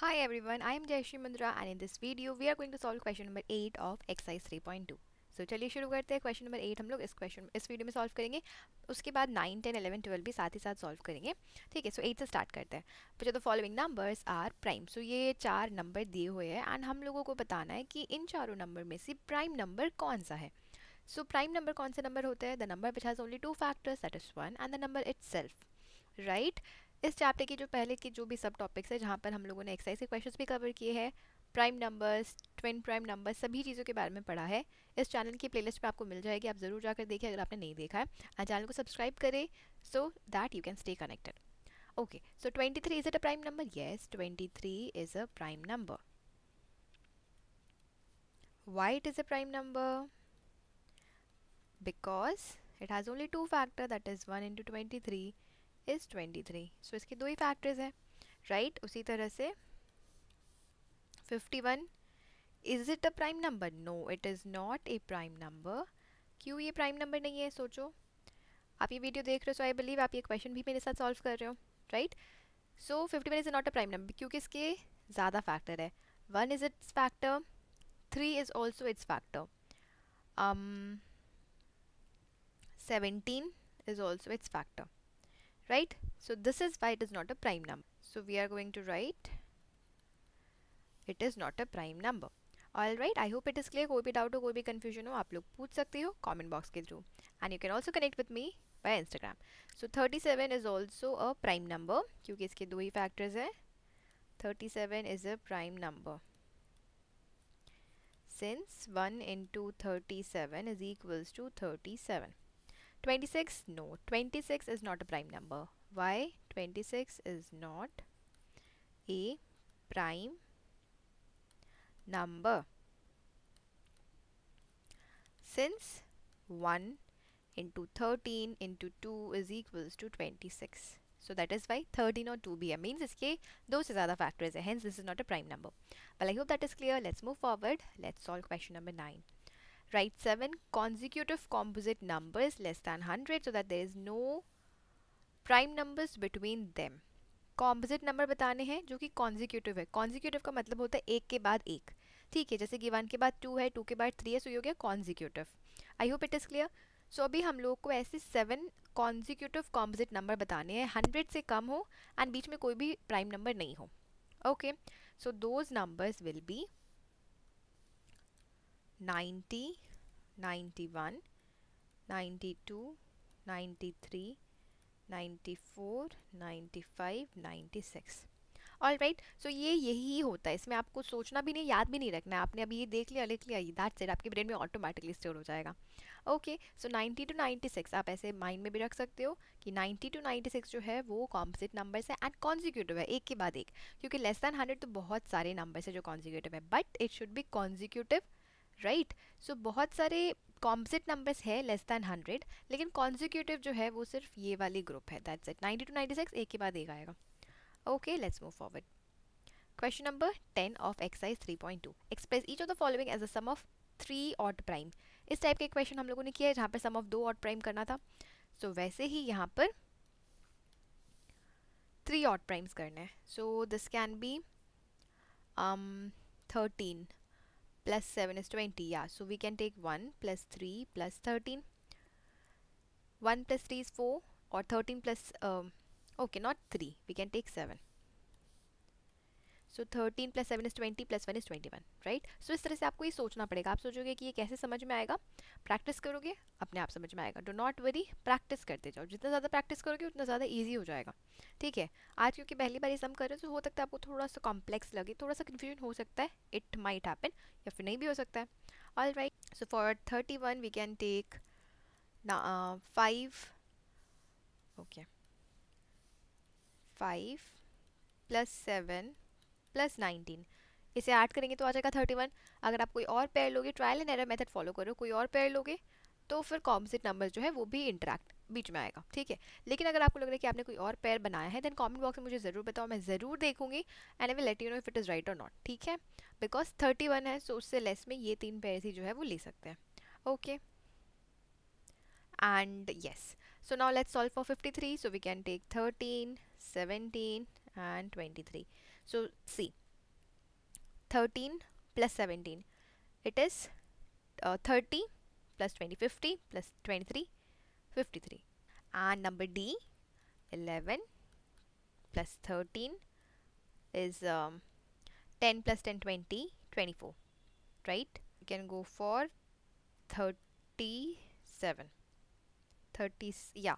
Hi everyone, I am Jayashree Mundra and in this video we are going to solve question number 8 of exercise 3.2. So चलिए शुरू करते हैं। Question number 8 हम लोग इस video में सॉल्व करेंगे। उसके बाद 9, 10, 11, 12 भी साथ ही साथ सॉल्व करेंगे। ठीक है, सो 8 से स्टार्ट करते हैं। which of the following numbers are prime? सो ये 4 नंबर दिए हुए हैं एंड हम लोगों को बताना है कि इन चारों नंबर में से प्राइम नंबर कौन सा है। सो प्राइम नंबर कौन से नंबर होते हैं? The number which has only 2 factors, that is 1, and the number itself, right. इस चैप्टर की जो पहले की जो भी सब टॉपिक्स है जहाँ पर हम लोगों ने एक्सरसाइज के क्वेश्चंस भी कवर किए हैं, prime numbers, twin prime numbers, सभी चीज़ों के बारे में पढ़ा है। इस चैनल की प्लेलिस्ट पे आपको मिल जाएगी, आप ज़रूर जाकर देखिए अगर आपने नहीं देखा है, और चैनल को सब्सक्राइब करें so that you can stay connected. Okay, so 23 is it a prime number? Yes, 23 is a prime number. Why it is a prime number? Because it has only two factor, that is 1 into 23 is 23. So इसके दो ही factors हैं, right. उसी तरह से 51, is it a prime number? No, it is not a prime number. क्यों ये prime number नहीं है? सोचो, आप ये वीडियो देख रहे हो, सो आई बिलीव आप ये क्वेश्चन भी मेरे साथ सॉल्व कर रहे हो, right. So 51 is not a prime number क्योंकि इसके ज़्यादा फैक्टर है। 1 is it's factor, 3 is also its factor. 17 is also its factor, right? So this is why it is not a prime number. So we are going to write it is not a prime number. All right, I hope it is clear. कोई भी doubt हो, कोई भी confusion हो, आप लोग पूछ सकते हो कमेंट बॉक्स के through, and you can also connect with me by Instagram. So 37 is also a prime number क्योंकि इसके दो ही फैक्टर्स हैं. 37 is a prime number since 1 into 37 is equals to 37. 26, no, 26 is not a prime number. Why 26 is not a prime number? Since 1 into 13 into 2 is equals to 26. So that is why 13 or 2 भी है, means इसके दो से ज़्यादा factors है, hence this is not a prime number. Well, I hope that is clear. Let's move forward. Let's solve question number 9. Write 7 consecutive composite numbers less than 100 so that there is no prime numbers between them. Composite number बताने हैं जो कि consecutive है. Consecutive का मतलब होता है एक के बाद एक, ठीक है, जैसे कि 1 के बाद 2 है, 2 के बाद 3 है, सो ये हो गया consecutive. I hope it is clear. So अभी हम लोग को ऐसे 7 कॉन्जिक्यूटिव कॉम्पोजिट नंबर बताने हैं 100 से कम हो एंड बीच में कोई भी प्राइम नंबर नहीं हो. Okay, so those numbers will be 90, 91, 92, 93, 94, 95, 96. All right, so ये यही होता है, इसमें आपको सोचना भी नहीं, याद भी नहीं रखना है. आपने अभी ये देख लिया, लिख लिया, दैट्स इट, आपके ब्रेन में ऑटोमेटिकली स्टोर हो जाएगा. ओके, सो 90 to 96 आप ऐसे माइंड में भी रख सकते हो कि 90 to 96 जो है वो कॉम्पोजिट नंबर्स है एंड कॉन्जिक्यूटिव है, एक के बाद एक, क्योंकि लेस दैन 100 तो बहुत सारे नंबर्स है जो कॉन्जिक्यूटिव है, but it should be consecutive, right. So बहुत सारे कॉम्पोजिट नंबर्स है लेस दैन 100, लेकिन कॉन्जिक्यूटिव जो है वो सिर्फ ये वाली ग्रुप है, दैट्स इट. 90 to 96 एक के बाद एक आएगा. Okay, let's move forward. Question number 10 of exercise 3.2. Express each of the following as a sum of 3 odd prime. इस टाइप के क्वेश्चन हम लोगों ने किया है जहाँ पर सम ऑफ 2 ऑड प्राइम करना था. सो वैसे ही यहाँ पर 3 ऑड प्राइम्स करने हैं. So this can be 13 plus 7 is 20. Yeah, so we can take 1 plus 3 plus 13. 1 plus 3 is 4, or 13 plus okay, not 3, we can take 7. So 13 plus 7 is 20 plus 1 is 21, right. So इस तरह से आपको ये सोचना पड़ेगा. आप सोचोगे कि ये कैसे समझ में आएगा, प्रैक्टिस करोगे अपने आप समझ में आएगा. डो नॉट वरी, प्रैक्टिस करते जाओ, जितना ज़्यादा प्रैक्टिस करोगे उतना ज़्यादा ईजी हो जाएगा, ठीक है. आज क्योंकि पहली बार ये सम कर रहे हो तो हो सकता है आपको थोड़ा सा कॉम्प्लेक्स लगे, थोड़ा सा कन्फ्यूजन हो सकता है, इट माइट हैपन, या फिर नहीं भी हो सकता है. All right, so for 31 we can take 5, okay, 5 plus 7 plus 19, इसे ऐड करेंगे तो आ जाएगा 31. अगर आप कोई और पेयर लोगे, trial and error method follow करो, कोई और पेयर लोगे तो फिर कॉम्पोजिट नंबर जो है वो भी इंटरैक्ट बीच में आएगा, ठीक है. लेकिन अगर आपको लग रहा है कि आपने कोई और पेयर बनाया है, देन कमेंट बॉक्स में मुझे ज़रूर बताओ, मैं ज़रूर देखूंगी and I will let you know if it is right और नॉट, ठीक है. बिकॉज 31 है, सो उससे लेस में ये 3 पेयर ही जो है वो ले सकते हैं. Okay, and yes, so now let's solve for 53. So we can take 13, 17 and 23. So see, 13 plus 17, it is 30 plus 20, 50 plus 23, 53. And number D, 11 plus 13 is 10 plus 10, 20, 24, right? We can go for 37, 30, yeah,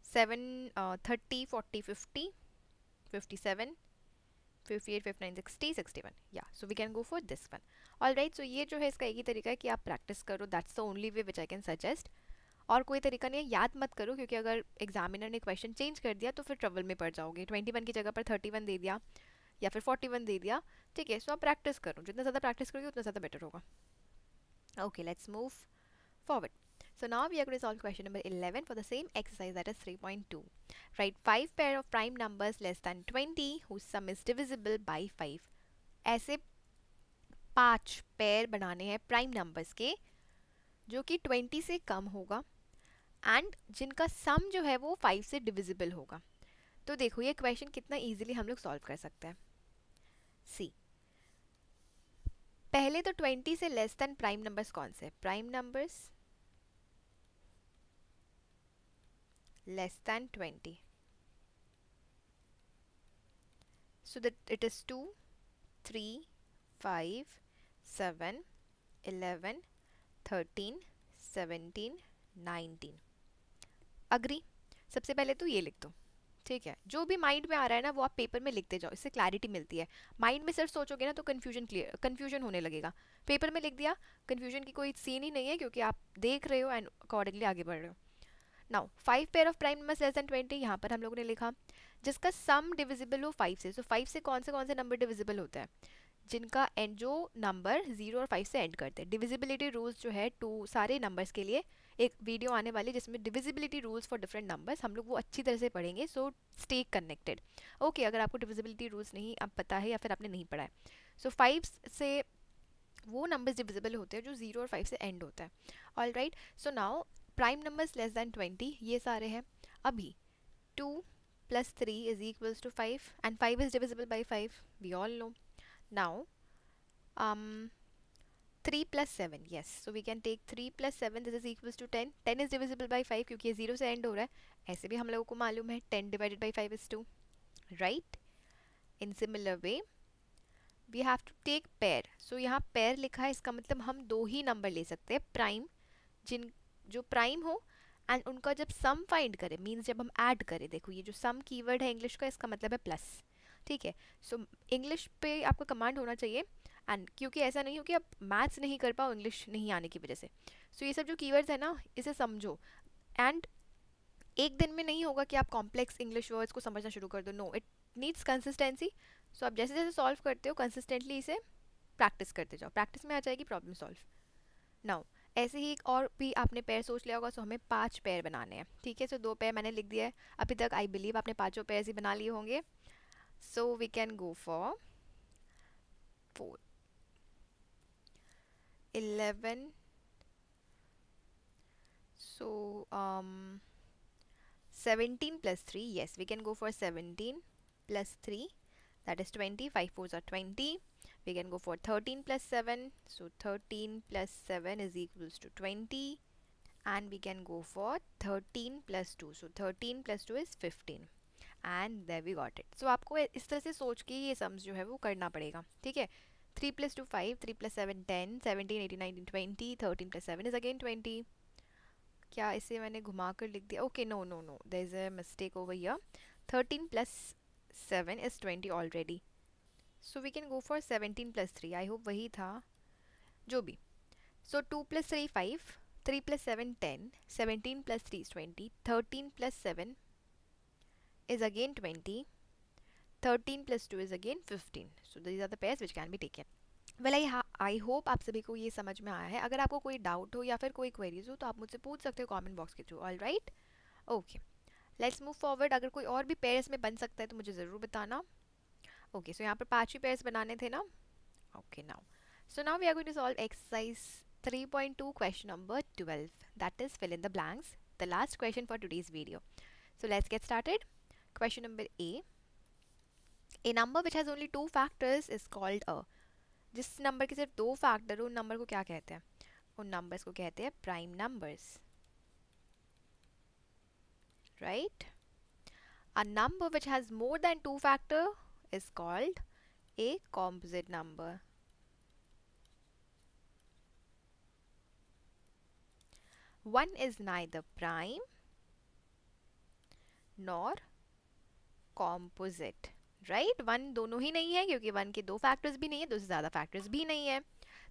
7, 30, 40, 50, 57, 58, 59, 60, 61. Yeah, so we can go for this one. All right, so ये जो है इसका एक ही तरीका है कि आप practice करो. That's the only way which I can suggest. और कोई तरीका नहीं है, याद मत करो, क्योंकि अगर एग्जामिनर ने क्वेश्चन चेंज कर दिया तो फिर ट्रबल में पड़ जाओगे. 21 की जगह पर 31 दे दिया या फिर 41 दे दिया, ठीक है. सो आप प्रैक्टिस करो, जितना ज़्यादा प्रैक्टिस करोगे उतना ज़्यादा बेटर होगा. Okay, let's move forward. So now we are going to solve question number 11 for the same exercise, that is 3.2. Write 5 pair of prime numbers less than 20 whose sum is divisible by 5. ऐसे 5 pair बनाने हैं prime numbers के जो कि 20 से कम होगा and जिनका सम जो है वो 5 से डिविजिबल होगा. तो देखो ये क्वेश्चन कितना इजीली हम लोग सॉल्व कर सकते हैं. सी, पहले तो 20 से लेस देन प्राइम नंबर्स कौन से? Prime numbers less than 20. So that it is 2, 3, 5, 7, 11, 13, 17, 19. Agree? सबसे पहले तो ये लिख दो, ठीक है. जो भी माइंड में आ रहा है ना वो आप पेपर में लिखते जाओ, इससे क्लैरिटी मिलती है. माइंड में सिर्फ सोचोगे ना तो कंफ्यूजन होने लगेगा. पेपर में लिख दिया, कंफ्यूजन की कोई सीन ही नहीं है, क्योंकि आप देख रहे हो एंड अकॉर्डिंगली आगे बढ़ रहे हो. Now 5 pair of prime numbers less than 20, यहाँ पर हम लोगों ने लिखा जिसका सम डिविजिबल हो 5 से. सो 5 से कौन से नंबर डिविजिबल होता है? जिनका एंड जो नंबर 0 और 5 से एंड करते हैं. डिविजिबिलिटी रूल्स जो है सारे नंबर्स के लिए एक वीडियो आने वाली जिसमें divisibility rules for different numbers हम लोग वो अच्छी तरह से पढ़ेंगे. So stay connected. ओके, अगर आपको डिविजिबिलिटी रूल्स नहीं अब पता है या फिर आपने नहीं पढ़ा है. सो 5 से वो नंबर्स डिविजिबल होते हैं जो 0 और 5 से एंड होता है. All right, so now prime numbers less than 20 ये सारे हैं. अभी 2 plus 3 is equals to 5 and 5 is divisible by 5, we all know. Now 3 plus 7, yes, so we can take 3 plus 7, this is equals to 10. 10 is divisible by 5 क्योंकि ये 0 से and हो रहा है. ऐसे भी हम लोगों को मालूम है 10 divided by 5 is 2, right? In similar way we have to take pair. so यहाँ pair लिखा है, इसका मतलब हम दो ही नंबर ले सकते हैं प्राइम, जो प्राइम हो एंड उनका जब सम फाइंड करें, मीन्स जब हम ऐड करें. देखो ये जो सम कीवर्ड है इंग्लिश का, इसका मतलब है प्लस, ठीक है. सो इंग्लिश पे आपका कमांड होना चाहिए, एंड क्योंकि ऐसा नहीं हो कि आप मैथ्स नहीं कर पाओ इंग्लिश नहीं आने की वजह से. सो ये सब जो कीवर्ड्स है ना इसे समझो, एंड एक दिन में नहीं होगा कि आप कॉम्प्लेक्स इंग्लिश वर्ड्स को समझना शुरू कर दो. No, it needs consistency. So आप जैसे जैसे सॉल्व करते हो कंसिस्टेंटली इसे प्रैक्टिस करते जाओ, प्रैक्टिस में आ जाएगी प्रॉब्लम सॉल्व. नाउ ऐसे ही एक और भी आपने पेयर सोच लिया होगा. सो हमें 5 पेयर बनाने हैं, ठीक है. सो 2 पेयर मैंने लिख दिया है अभी तक. आई बिलीव आपने 5 पेयर ही बना लिए होंगे. So we can go for 4, 11. So 17 plus 3, yes, we can go for 17 plus 3, that is 20. 5 4s are 20. We can go for 13 plus 7, so 13 plus 7 is equals to 20. And we can go for 13 plus 2, so 13 plus 2 is 15. And there we got it. So आपको इस तरह से सोच के ये sums जो है वो करना पड़ेगा, ठीक है. 3 plus 2 5, 3 plus 7 10, 17 18 19 20, 13 plus 7 is again 20. क्या इसे मैंने घुमा कर लिख दिया? Okay, no no no, there is a mistake over here. 13 plus 7 is 20 already. So we can go for 17 plus 3. I hope वही था, जो भी. So 2 plus 3 5, 3 plus 7 10, 17 plus 3 is 20, 13 plus 7 is again 20, 13 plus 2 is again 15. So these are the pairs which can be taken. Well, I hope आप सभी को ये समझ में आया है. अगर आपको कोई डाउट हो या फिर कोई क्वेरीज हो तो आप मुझसे पूछ सकते हो कमेंट बॉक्स के through. All right, okay, let's move forward. अगर कोई और भी पेयर्स में बन सकता है तो मुझे ज़रूर बताना. ओके, सो यहाँ पर 5 ही पेयर्स बनाने थे ना. Okay, now so now we are going to solve exercise 3.2 question number 12, that is fill in the blanks, the last question for today's video. So let's get started. Question number A number which has only 2 factors is called a. जिस number के सिर्फ 2 factor हो उन number को क्या कहते हैं? उन नंबर्स को कहते हैं prime numbers, right? A number which has more than 2 factor is called a composite number. One is neither prime nor composite, right? One दोनों ही नहीं है क्योंकि वन के 2 फैक्टर्स भी नहीं है, 2 से ज़्यादा फैक्टर्स भी नहीं है.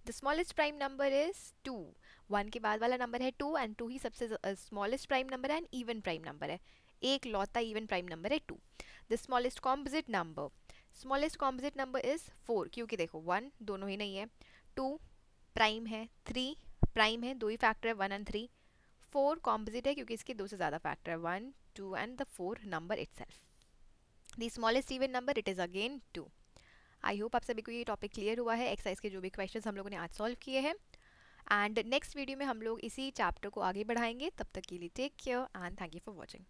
The smallest prime number is 2. 1 के बाद वाला नंबर है 2 एंड 2 ही सबसे स्मॉलेस्ट प्राइम नंबर है एंड इवन प्राइम नंबर है. एक लौता इवन प्राइम नंबर है 2. The smallest composite number is 4, क्योंकि देखो 1 दोनों ही नहीं है, 2 प्राइम है, 3 प्राइम है, 2 ही फैक्टर है 1 एंड 3. 4 कॉम्पोजिट है क्योंकि इसके 2 से ज़्यादा फैक्टर है 1, 2 and the 4 number itself. The smallest even number it is again 2. I hope आप सभी को ये टॉपिक क्लियर हुआ है. एक्सरसाइज के जो भी क्वेश्चंस हम लोगों ने आज सॉल्व किए हैं, एंड नेक्स्ट वीडियो में हम लोग इसी चैप्टर को आगे बढ़ाएंगे. तब तक के लिए take care and thank you for watching.